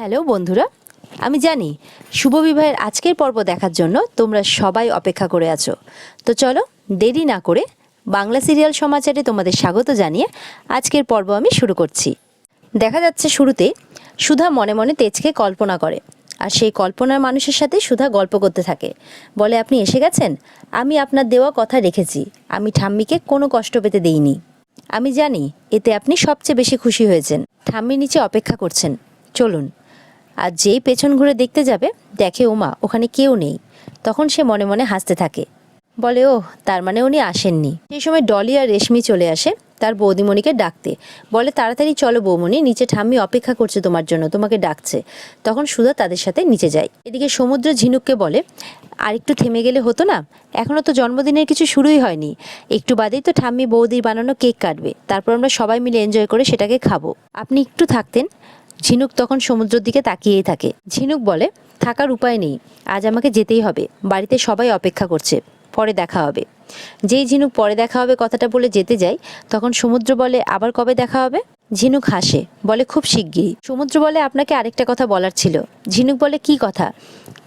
Hello বন্ধুরা, আমি জানি শুভ বিবাহের আজকের পর্ব দেখার জন্য তোমরা সবাই অপেক্ষা করে আছো। তো চলো দেরি না করে বাংলা সিরিয়াল সমাচারে তোমাদের স্বাগত জানিয়ে আজকের পর্ব আমি শুরু করছি। দেখা যাচ্ছে শুরুতে সুধা মনে মনে তেজকে কল্পনা করে, আর সেই কল্পনার মানুষের সাথে সুধা গল্প করতে থাকে। বলে, আপনি এসে গেছেন, আমি আপনার দেওয়া কথা রেখেছি, আমি ঠাম্মিকে কোনো কষ্ট পেতে দেইনি। আমি জানি এতে আপনি সবচেয়ে বেশি খুশি হয়েছেন। ঠাম্মি নিচে অপেক্ষা করছেন, চলুন। আর যেই পেছন ঘুরে দেখতে যাবে দেখে ওমা ওখানে কেউ নেই। তখন সে মনে মনে হাসতে থাকে, বলে ও তার মানে উনি আসেননি। সেই সময় ডলি আর রেশমি চলে আসে তার বৌদিমণিকে ডাকতে। বলে, তাড়াতাড়ি চলো বৌমণি, নিচে ঠাম্মি অপেক্ষা করছে তোমার জন্য, তোমাকে ডাকছে। তখন সুধা তাদের সাথে নিচে যায়। এদিকে সমুদ্র ঝিনুককে বলে, আর একটু থেমে গেলে হতো না, এখনও তো জন্মদিনের কিছু শুরুই হয়নি, একটু বাদেই তো ঠাম্মি বৌদির বানানো কেক কাটবে, তারপর আমরা সবাই মিলে এনজয় করে সেটাকে খাবো, আপনি একটু থাকতেন। ঝিনুক তখন সমুদ্রের দিকে তাকিয়েই থাকে। ঝিনুক বলে, থাকার উপায় নেই, আজ আমাকে যেতেই হবে, বাড়িতে সবাই অপেক্ষা করছে, পরে দেখা হবে। যেই ঝিনুক পরে দেখা হবে কথাটা বলে যেতে যায়, তখন সমুদ্র বলে, আবার কবে দেখা হবে? ঝিনুক হাসে, বলে খুব শিগগিরই। সমুদ্র বলে, আপনাকে আরেকটা কথা বলার ছিল। ঝিনুক বলে, কি কথা?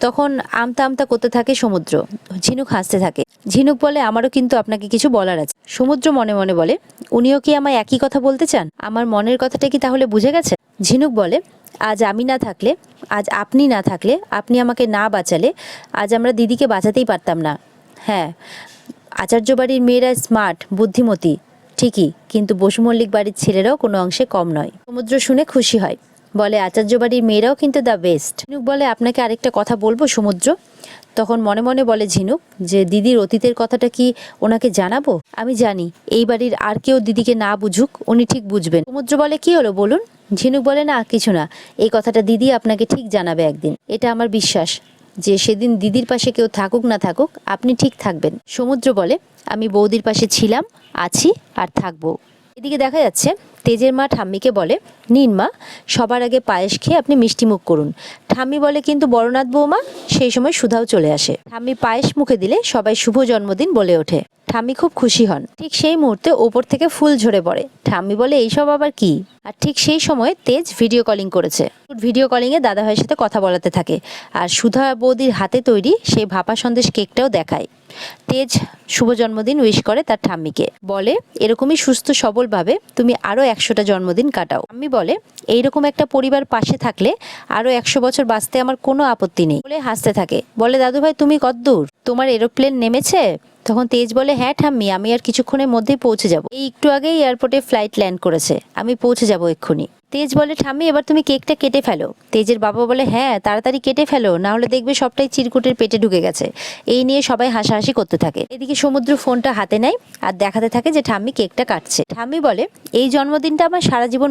তখন আমতা আমতা করতে থাকে সমুদ্র, ঝিনুক হাসতে থাকে। ঝিনুক বলে, আমারও কিন্তু আপনাকে কিছু বলার আছে। সমুদ্র মনে মনে বলে, উনিও কি আমায় একই কথা বলতে চান? আমার মনের কথাটা কি তাহলে বুঝে গেছে? ঝিনুক বলে, আজ আমি না থাকলে, আজ আপনি না থাকলে, আপনি আমাকে না বাঁচালে আজ আমরা দিদিকে বাঁচাতেই পারতাম না। হ্যাঁ, আচার্য বাড়ির মেয়েরা স্মার্ট বুদ্ধিমতী ঠিকই, কিন্তু বসু মল্লিক বাড়ির ছেলেরাও কোনো অংশে কম নয়। সমুদ্র শুনে খুশি হয়, বলে আচার্য বাড়ির মেয়েরাও কিন্তু দ্য বেস্ট। ঝিনুক বলে, আপনাকে আরেকটা কথা বলবো সমুদ্র। তখন মনে মনে বলে ঝিনুক যে দিদির অতীতের কথাটা কি ওনাকে জানাবো? আমি জানি এই বাড়ির আর কেউ দিদিকে না বুঝুক, উনি ঠিক বুঝবেন। সমুদ্র বলে, কি হলো বলুন? ঝিনুক বলে, না কিছু না, এই কথাটা দিদি আপনাকে ঠিক জানাবে একদিন, এটা আমার বিশ্বাস যে সেদিন দিদির পাশে কেউ থাকুক না থাকুক আপনি ঠিক থাকবেন। সমুদ্র বলে, আমি বৌদির পাশে ছিলাম, আছি আর থাকবো। এদিকে দেখা যাচ্ছে তেজের মা ঠাম্মিকে বলে, নিন মা, সবার আগে পায়েস খেয়ে আপনি মিষ্টি মুখ করুন। ঠাম্মি বলে, কিন্তু বড়নাথ বৌমা। সেই সময় সুধাও চলে আসে। ঠাম্মি পায়েস মুখে দিলে সবাই শুভ জন্মদিন বলে ওঠে। ঠাম্মি খুব খুশি হন। ঠিক সেই মুহূর্তে ওপর থেকে ফুল ঝরে পড়ে। ঠাম্মি বলে, এইসব আবার কি? আর ঠিক সেই সময় তেজ ভিডিও কলিং করেছে। ভিডিও কলিংয়ে দাদাভাইয়ের সাথে কথা বলাতে থাকে, আর সুধা বৌদির হাতে তৈরি সেই ভাপা সন্দেশ কেকটাও দেখায়। তেজ শুভ জন্মদিন উইশ করে তার ঠাম্মিকে, বলে এরকমই সুস্থ সবলভাবে তুমি আরও 100টা জন্মদিন কাটাও। ঠাম্মি বলে, এইরকম একটা পরিবার পাশে থাকলে আরও 100 বছর বাঁচতে আমার কোনো আপত্তি নেই বলে হাসতে থাকে। বলে, দাদুভাই তুমি কতদূর, তোমার এরোপ্লেন নেমেছে? তখন তেজ বলে, হ্যাঁ ঠাম্মি, আমি আর কিছুক্ষণের মধ্যেই পৌঁছে যাব, এই একটু আগেই এয়ারপোর্টে ফ্লাইট ল্যান্ড করেছে, আমি পৌঁছে যাব এক্ষুনি। তেজ বলে, ঠাম্মি এবার তুমি কেকটা কেটে ফেলো। তেজের বাবা বলে, হ্যাঁ তাড়াতাড়ি কেটে ফেলো, না হলে দেখবে সবটাই চিরকুটের পেটে ঢুকে গেছে। এই নিয়ে সবাই হাসাহাসি করতে থাকে। এদিকে সমুদ্র ফোনটা হাতে নেয় আর দেখাতে থাকে যে ঠাম্মি কেকটা কাটছে। ঠাম্মি বলে, এই জন্মদিনটা আমার সারা জীবন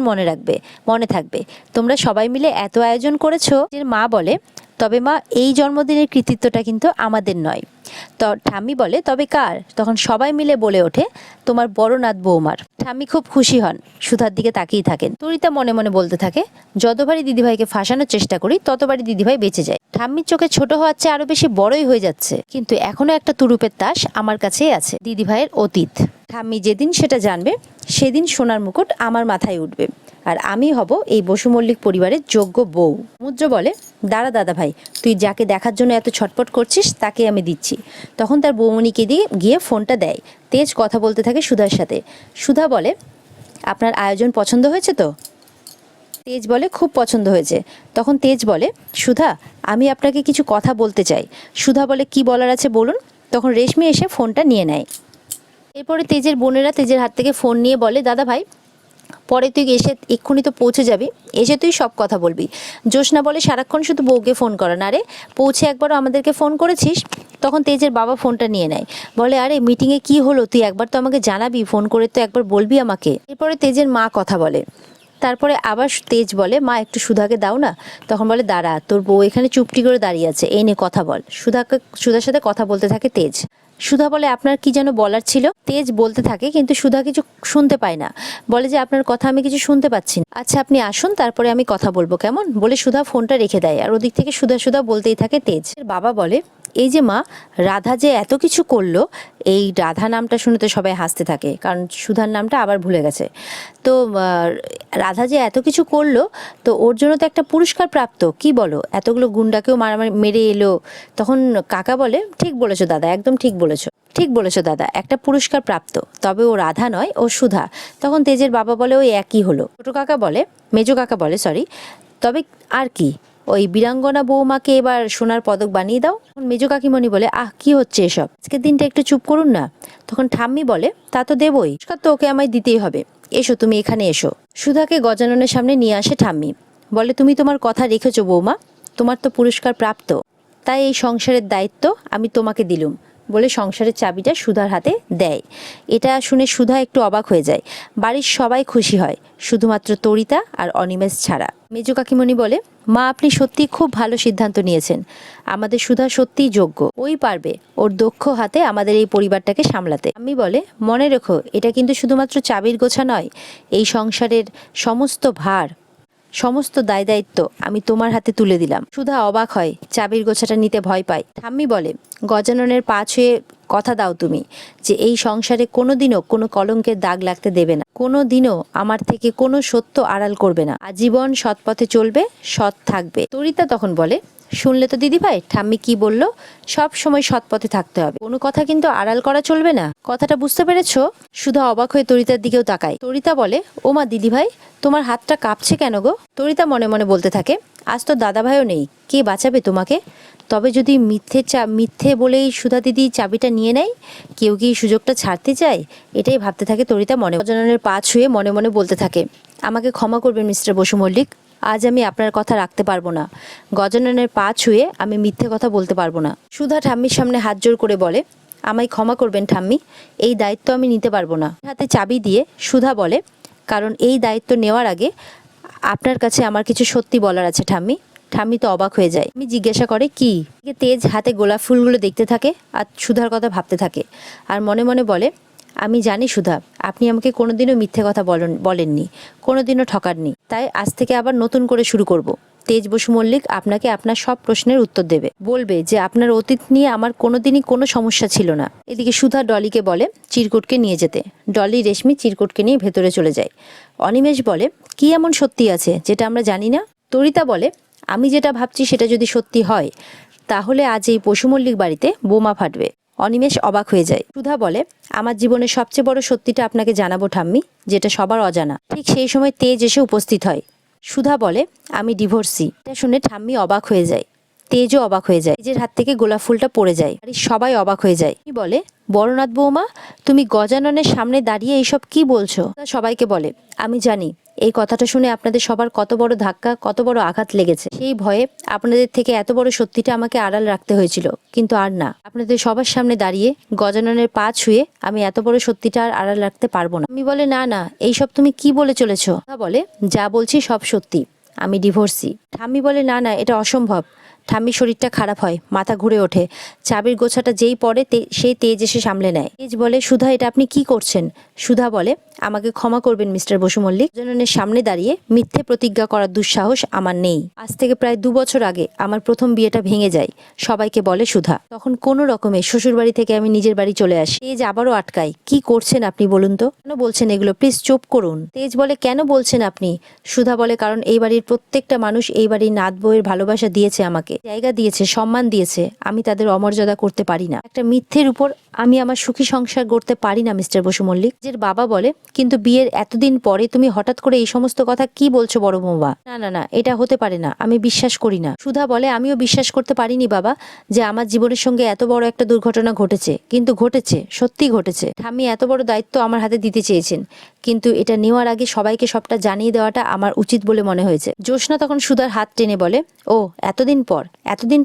মনে থাকবে, তোমরা সবাই মিলে এত আয়োজন করেছো। এর মা বলে, তবে মা এই জন্মদিনের কৃতিত্বটা কিন্তু আমাদের নয়। তো ঠাম্মি বলে, তবে কার? তখন সবাই মিলে বলে ওঠে, তোমার বড়নাথ বৌমার। ঠাম্মি খুব খুশি হন, সুধার দিকে তাকিয়ে থাকেন। তরিতা মনে মনে বলতে থাকে, যতবারই দিদিভাইকে ফাঁসানোর চেষ্টা করি ততবারই দিদিভাই বেঁচে যায়। ঠাম্মির চোখে ছোট হওয়ার চেয়ে আরো বেশি বড়ই হয়ে যাচ্ছে, কিন্তু এখনো একটা তুরুপের তাস আমার কাছেই আছে, দিদিভাইয়ের অতীত। ঠাম্মি যেদিন সেটা জানবে সেদিন সোনার মুকুট আমার মাথায় উঠবে, আর আমি হব এই বসু মল্লিক পরিবারের যোগ্য বউ। সমুদ্র বলে, দাঁড়া দাদা ভাই, তুই যাকে দেখার জন্য এত ছটপট করছিস তাকে আমি দিচ্ছি। তখন তার বৌমণিকে দিয়ে গিয়ে ফোনটা দেয়। তেজ কথা বলতে থাকে সুধার সাথে। সুধা বলে, আপনার আয়োজন পছন্দ হয়েছে তো? তেজ বলে, খুব পছন্দ হয়েছে। তখন তেজ বলে, সুধা আমি আপনাকে কিছু কথা বলতে চাই। সুধা বলে, কি বলার আছে বলুন। তখন রেশমি এসে ফোনটা নিয়ে নেয়। এরপরে তেজের বোনেরা তেজের হাত থেকে ফোন নিয়ে বলে, দাদা ভাই পরে তুই এসে এক্ষুনি তো পৌঁছে যাবি, এসে তুই সব কথা বলবি। জ্যোৎস্না বলে, সারাক্ষণ শুধু বউকে ফোন করা না রে, পৌঁছে একবারও আমাদেরকে ফোন করেছিস? তখন তেজের বাবা ফোনটা নিয়ে নেয়, বলে, আরে মিটিংয়ে কি হলো তুই একবার তো আমাকে জানাবি, ফোন করে তো একবার বলবি আমাকে। এরপরে তেজের মা কথা বলে। তারপরে আবার তেজ বলে, মা একটু সুধাকে দাও না। তখন বলে, দাঁড়া, তোর বউ এখানে চুপটি করে দাঁড়িয়ে আছে, এই নে কথা বল। সুধার সাথে কথা বলতে থাকে তেজ। সুধা বলে, আপনার কি যেন বলার ছিল? তেজ বলতে থাকে, কিন্তু সুধা কিছু শুনতে পায় না। বলে যে, আপনার কথা আমি কিছু শুনতে পাচ্ছি না। আচ্ছা আপনি আসুন, তারপরে আমি কথা বলবো কেমন? বলে সুধা ফোনটা রেখে দেয়, আর ওদিক থেকে সুধা বলতেই থাকে তেজ। বাবা বলে, এই যে মা, রাধা যে এত কিছু করলো, এই রাধা নামটা শুনে তো সবাই হাসতে থাকে, কারণ সুধার নামটা আবার ভুলে গেছে। তো রাধা যে এত কিছু করলো, তো ওর জন্য তো একটা পুরস্কার প্রাপ্ত, কি বলো? এতগুলো গুন্ডাকেও মারামারি মেরে এলো। তখন কাকা বলে, ঠিক বলেছো দাদা, একদম ঠিক বলেছো, ঠিক বলেছো দাদা, একটা পুরস্কার প্রাপ্ত, তবে ও রাধা নয়, ও সুধা। তখন তেজের বাবা বলে, ওই একই হলো। ছোটো কাকা বলে, মেজো কাকা বলে সরি, তবে আর কি, ওই বীরাঙ্গনা বৌমাকে এবার সোনার পদক বানিয়ে দাও। তখন মেজো কাকিমণি বলে, আহ কি হচ্ছে এসব, আজকের দিনটা একটু চুপ করুন না। তখন ঠাম্মি বলে, তা তো দেবই, পুরস্কার তো ওকে আমায় দিতেই হবে। এসো তুমি এখানে এসো। সুধাকে গজাননের সামনে নিয়ে আসে ঠাম্মি, বলে, তুমি তোমার কথা রেখেছো বৌমা, তোমার তো পুরস্কার প্রাপ্ত, তাই এই সংসারের দায়িত্ব আমি তোমাকে দিলুম, বলে সংসারের চাবিটা সুধার হাতে দেয়। এটা শুনে সুধা একটু অবাক হয়ে যায়। বাড়ির সবাই খুশি হয়, শুধুমাত্র তরিতা আর অনিমেষ ছাড়া। মেজো কাকিমণি বলে, মা আপনি সত্যিই খুব ভালো সিদ্ধান্ত নিয়েছেন, আমাদের সুধা সত্যিই যোগ্য, ওই পারবে ওর দক্ষ হাতে আমাদের এই পরিবারটাকে সামলাতে। আমি বলে, মনে রেখো, এটা কিন্তু শুধুমাত্র চাবির গোছা নয়, এই সংসারের সমস্ত ভার, সমস্ত দায় দায়িত্ব আমি তোমার হাতে তুলে দিলাম। সুধা অবাক হয়, চাবির গোছাটা নিতে ভয় পায়। ঠাম্মি বলে, গজাননের পা ছুঁয়ে কথা দাও তুমি যে এই সংসারে কোনোদিনও কোনো কলঙ্কের দাগ লাগতে দেবে না, কোনোদিনও আমার থেকে কোনো সত্য আড়াল করবে না, আজীবন সৎ পথে চলবে, সৎ থাকবে। তরিতা তখন বলে, শুনলে তো দিদি ভাই, ঠাম্মি কি বলল, সব সময় সৎ পথে থাকতে হবে, কোনো কথা কিন্তু আড়াল করা চলবে না, কথাটা বুঝতে পেরেছো? সুধা অবাক হয়ে তরিতার দিকেও তাকায়। তরিতা বলে, ও মা দিদি ভাই, তোমার হাতটা কাঁপছে কেন গো? তরিতা মনে মনে বলতে থাকে, আজ তো দাদা ভাইও নেই, কে বাঁচাবে তোমাকে? তবে যদি মিথ্যে বলেই সুধা দিদি চাবিটা নিয়ে নেয়, কেউ কি সুযোগটা ছাড়তে চায়? এটাই ভাবতে থাকে তরিতা মনে। গজাননের পা ছুঁয়ে মনে মনে বলতে থাকে, আমাকে ক্ষমা করবেন মিস্টার বসু মল্লিক, আজ আমি আপনার কথা রাখতে পারবো না, গজাননের পা ছুঁয়ে আমি মিথ্যে কথা বলতে পারবো না। সুধা ঠাম্মির সামনে হাত জোড় করে বলে, আমায় ক্ষমা করবেন ঠাম্মি, এই দায়িত্ব আমি নিতে পারবো না। হাতে চাবি দিয়ে সুধা বলে, কারণ এই দায়িত্ব নেওয়ার আগে আপনার কাছে আমার কিছু সত্যি বলার আছে ঠাম্মি। ঠাম্মি তো অবাক হয়ে যায়। আমি জিজ্ঞাসা করে, কি? তেজ হাতে গোলাপ ফুলগুলো দেখতে থাকে আর সুধার কথা ভাবতে থাকে, আর মনে মনে বলে, আমি জানি সুধা, আপনি আমাকে কোনোদিনও মিথ্যে কথা বলেননি, কোনোদিনও ঠকাননি, তাই আজ থেকে আবার নতুন করে শুরু করব। তেজ বসু মল্লিক আপনাকে আপনার সব প্রশ্নের উত্তর দেবে, বলবে যে আপনার অতীত নিয়ে আমার কোনোদিনই কোনো সমস্যা ছিল না। এদিকে সুধা ডলিকে বলে চিরকুটকে নিয়ে যেতে। ডলি রেশমি চিরকুটকে নিয়ে ভেতরে চলে যায়। অনিমেষ বলে, কি এমন সত্যি আছে যেটা আমরা জানি না? তরিতা বলে, আমি যেটা ভাবছি সেটা যদি সত্যি হয়, তাহলে আজ এই পশু মল্লিক বাড়িতে বোমা ফাটবে। অনিমেষ অবাক হয়ে যায়। সুধা বলে, আমার জীবনের সবচেয়ে বড় সত্যিটা আপনাকে জানাবো ঠাম্মি, যেটা সবার অজানা। ঠিক সেই সময় তেজ এসে উপস্থিত হয়। সুধা বলে, আমি ডিভোর্সি। এটা শুনে ঠাম্মি অবাক হয়ে যায়, তেজও অবাক হয়ে যায়। তেজের হাত থেকে গোলাপ ফুলটা পড়ে যায়, আর সবাই অবাক হয়ে যায়। কি বলে, বড়নাথ বৌমা, তুমি গজাননের সামনে দাঁড়িয়ে এইসব কি বলছো? সবাইকে বলে, আমি জানি এই কথাটা শুনে আপনাদের সবার কত বড় ধাক্কা, কত বড় আঘাত লেগেছে। সেই ভয়ে আপনাদের থেকে এত বড় সত্যিটা আমাকে আড়াল রাখতে হয়েছিল, কিন্তু আর না, আপনাদের সবার সামনে দাঁড়িয়ে গজাননের পা ছুঁয়ে আমি এত বড় সত্যিটা আর আড়াল রাখতে পারবো না। আমি বলে, না না, এইসব তুমি কি বলে চলেছো? বলে, যা বলছি সব সত্যি, আমি ডিভোর্সি। ঠাম্মি বলে, না না, এটা অসম্ভব। ঠাম্মির শরীরটা খারাপ হয়, মাথা ঘুরে ওঠে। চাবির গোছাটা যেই পড়ে সেই তেজ এসে সামলে নেয়। তেজ বলে, সুধা, এটা আপনি কি করছেন? সুধা বলে, আমাকে ক্ষমা করবেন মিস্টার বসু মল্লিক, গজাননের সামনে দাঁড়িয়ে মিথ্যে প্রতিজ্ঞা করার দুঃসাহস আমার নেই। আজ থেকে প্রায় 2 বছর আগে আমার প্রথম বিয়েটা ভেঙে যায়, সবাইকে বলে সুধা। তখন কোনো রকমে শ্বশুর বাড়ি থেকে আমি নিজের বাড়ি চলে আসি। তেজ আবারও আটকায়, কি করছেন আপনি বলুন তো, কেন বলছেন এগুলো, প্লিজ চুপ করুন। তেজ বলে, কেন বলছেন আপনি? সুধা বলে, কারণ এই বাড়ির প্রত্যেকটা মানুষ এই বাড়ির নাত বউয়ের ভালোবাসা দিয়েছে, আমাকে জায়গা দিয়েছে, সম্মান দিয়েছে, আমি তাদের অমর্যাদা করতে পারি না। একটা মিথ্যের উপর আমি আমার সুখী সংসার গড়তে পারি না মিস্টার বসু মল্লিক। যে বাবা বলে, কিন্তু বিয়ের এতদিন পরে তুমি হঠাৎ করে এই সমস্ত কথা কি বলছো বড় বৌমা? না না না, এটা হতে পারে না, আমি বিশ্বাস করি না। সুধা বলে, আমিও বিশ্বাস করতে পারিনি বাবা, যে আমার জীবনের সঙ্গে এত বড় একটা দুর্ঘটনা ঘটেছে, কিন্তু ঘটেছে, সত্যি ঘটেছে। ঠাম্মি এত বড় দায়িত্ব আমার হাতে দিতে চেয়েছেন, কিন্তু এটা নেওয়ার আগে সবাইকে সবটা জানিয়ে দেওয়াটা আমার উচিত বলে মনে হয়েছে। জ্যোৎস্না তখন সুধার হাত টেনে বলে, ও এতদিন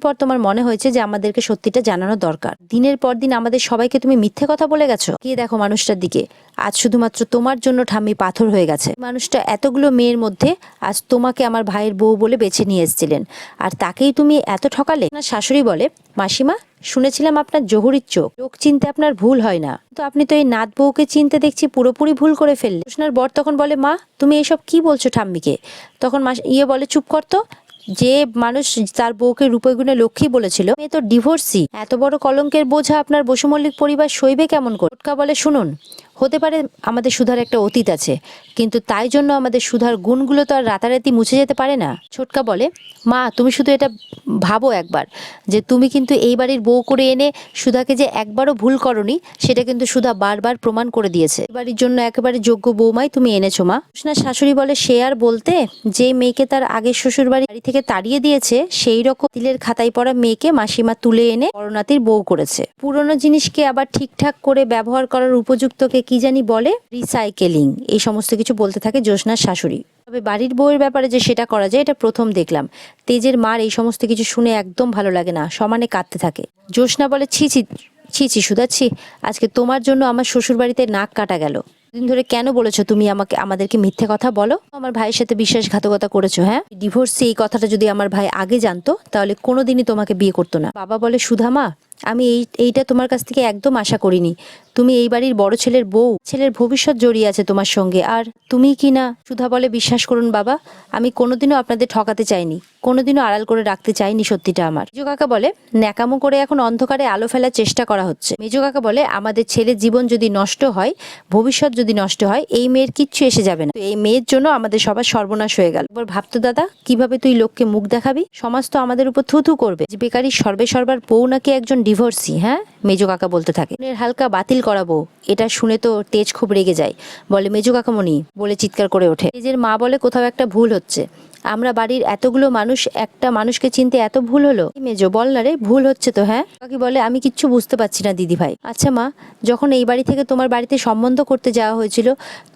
পর তোমার মনে হয়েছে যে আমাদেরকে সত্যিটা জানানো দরকার। দিনের পর দিন আমাদের সবাইকে তুমি মিথ্যে কথা বলে গেছো। গিয়ে দেখো মানুষটার দিকে, আজ শুধুমাত্র তোমার জন্য ঠাম্মি পাথর হয়ে গেছে। মানুষটা এতগুলো মেয়ের মধ্যে আজ তোমাকে আমার ভাইয়ের বউ বলে বেছে নিয়ে এসেছিলেন, আর তাকেই তুমি এত ঠকালে। না, শাশুড়ি বলে, মাসিমা, শুনেছিলাম আপনার জহুরির চোখ, লোক চিনতে আপনার ভুল হয় না, তো আপনি তো এই নাত বউকে চিনতে দেখছি পুরোপুরি ভুল করে ফেললে। কৃষ্ণার বর তখন বলে, মা তুমি এসব কি বলছো ঠাম্মিকে? তখন বলে, চুপ কর তো, যে মানুষ তার বউকে রূপে গুণে লক্ষ্মী বলেছিল, মেয়ে তো ডিভোর্সি, এত বড় কলঙ্কের বোঝা আপনার বসু মল্লিক পরিবার সইবে কেমন করে? টোটকা বলে, শুনুন, হতে পারে আমাদের সুধার একটা অতীত আছে, কিন্তু তাই জন্য আমাদের সুধার গুণগুলো তো আর রাতারাতি মুছে যেতে পারে না। ছোটকা বলে, মা তুমি শুধু এটা ভাবো একবার, যে তুমি কিন্তু এই বাড়ির বউ করে এনে সুধাকে যে একবারও ভুল করনি, সেটা কিন্তু সুধা বারবার প্রমাণ করে দিয়েছে। এই বাড়ির জন্য একেবারে যোগ্য বৌমাই তুমি এনেছো মা। জোৎস্নার শাশুড়ি বলে, সে আর বলতে, যে মেয়েকে তার আগের শ্বশুর বাড়ি থেকে তাড়িয়ে দিয়েছে, সেই রকম তিলের খাতায় পড়া মেয়েকে মাসিমা তুলে এনে বড়নাতির বউ করেছে। পুরনো জিনিসকে আবার ঠিকঠাক করে ব্যবহার করার উপযুক্তকে কি জানি বলে, রিসাইকেলিং, এই সমস্ত কিছু বলতে থাকে জোৎস্নার শাশুড়ি। তবে বাড়ির বউয়ের ব্যাপারে যে সেটা করা যায়, এটা প্রথম দেখলাম। তেজের মার এই সমস্ত কিছু শুনে একদম ভালো লাগে না, সমানে কাঁদতে থাকে। জোৎস্না বলে, ছি ছি ছি ছি সুধা, ছি, আজকে তোমার জন্য আমার শ্বশুর বাড়িতে নাক কাটা গেল। দিন ধরে কেন বলেছো তুমি আমাদেরকে মিথ্যে কথা বলো? আমার ভাইয়ের সাথে বিশ্বাসঘাতকতা করেছো, হ্যাঁ? ডিভোর্সে এই কথাটা যদি আমার ভাই আগে জানতো, তাহলে কোনোদিনই তোমাকে বিয়ে করতো না। বাবা বলে, সুধা মা, আমি এইটা তোমার কাছ থেকে একদম আশা করিনি। তুমি এই বাড়ির বড় ছেলের বউ, ছেলের ভবিষ্যৎ জড়িয়ে আছে তোমার সঙ্গে, আর তুমি কি না? সুধা বলে, বিশ্বাস করুন বাবা, আমি কোনোদিনও আপনাদের ঠকাতে চাইনি, কোনোদিনও আড়াল করে রাখতে চাইনি সত্যিটা আমার। মেজো কাকা বলে, ন্যাকামো করে এখন অন্ধকারে আলো ফেলার চেষ্টা করা হচ্ছে। মেজো কাকা বলে, আমাদের ছেলের জীবন যদি নষ্ট হয়, ভবিষ্যৎ যদি নষ্ট হয়, এই মেয়ের কিচ্ছু এসে যাবে না। এই মেয়ের জন্য আমাদের সবার সর্বনাশ হয়ে গেল। এবার ভাবতো দাদা, কিভাবে তুই লোককে মুখ দেখাবি? সমাজ তো আমাদের উপর থুথু করবে যে বেকারি সর্বে সর্বার বউ নাকি একজন ডিভোর্সি। হ্যাঁ, মেজো কাকা বলতে থাকে। হালকা বাতিল করাবো, এটা শুনে তো তেজ খুব রেগে যায়, বলে, মেজো কাকামণি বলে চিৎকার করে ওঠে। তেজের মা বলে, কোথাও একটা ভুল হচ্ছে, আমরা বাড়ির এতগুলো মানুষ, একটা মানুষকে চিনতে এত ভুল হলো? মেজো, বল না রে, ভুল হচ্ছে তো। হ্যাঁ, কাকি বলে, আমি কিচ্ছু বুঝতে পারছি না দিদি ভাই। আচ্ছা মা, যখন এই বাড়ি থেকে তোমার বাড়িতে সম্বন্ধ করতে যাওয়া হয়েছিল,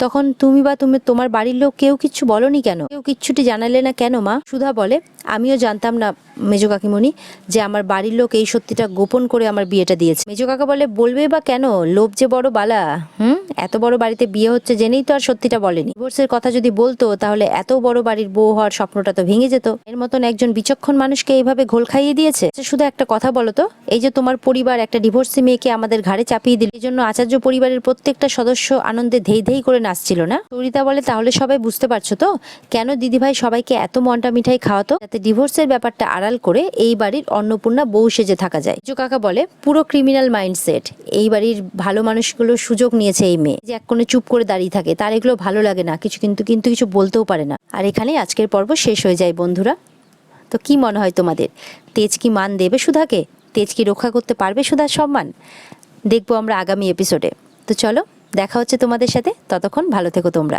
তখন তুমি তোমার বাড়ির লোক কেউ কিচ্ছু বলনি কেন? কেউ কিচ্ছুটি জানালে না কেন মা? সুধা বলে, আমিও জানতাম না মেজো কাকিমণি, যে আমার বাড়ির লোক এই সত্যিটা গোপন করে আমার বিয়েটা দিয়েছে। মেজো কাকা বলে, বলবে বা কেন, লোভ যে বড় বালা। এত বড় বাড়িতে বিয়ে হচ্ছে জেনেই তো আর সত্যিটা বলেনি। ডিভোর্সের কথা যদি বলতো, তাহলে এত বড় বাড়ির বউ হওয়ার স্বপ্নটা তো ভেঙে যেত। এর মতন একজন বিচক্ষণ মানুষকে এইভাবে ঘোল খাইয়ে দিয়েছে। শুধু একটা কথা বলো তো, এই যে তোমার পরিবার একটা ডিভোর্সি মেয়েকে আমাদের ঘাড়ে চাপিয়ে দিল, এই জন্য আচার্য পরিবারের প্রত্যেকটা সদস্য আনন্দে ধেই ধেই করে নাচছিল না? সরিতা বলে, তাহলে সবাই বুঝতে পারছো তো কেন দিদিভাই সবাইকে এত মন্টা মিঠাই খাওয়াতো, যাতে ডিভোর্সের ব্যাপারটা আড়াল করে এই বাড়ির অন্নপূর্ণা বউ সেজে থাকা যায়। মেজো কাকা বলে, পুরো ক্রিমিনাল মাইন্ডসেট। এই বাড়ির ভালো মানুষগুলোর সুযোগ নিয়েছে এই মেয়ে, যে এক কোণে চুপ করে দাঁড়িয়ে থাকে, তার এগুলো ভালো লাগে না, কিন্তু কিছু বলতেও পারে না। আর এখানেই আজকের পর্ব শেষ হয়ে যায় বন্ধুরা। তো কি মনে হয় তোমাদের, তেজ কি মান দেবে সুধাকে? তেজ কি রক্ষা করতে পারবে সুধার সম্মান? দেখবো আমরা আগামী এপিসোডে। তো চলো, দেখা হচ্ছে তোমাদের সাথে, ততক্ষণ ভালো থেকো তোমরা।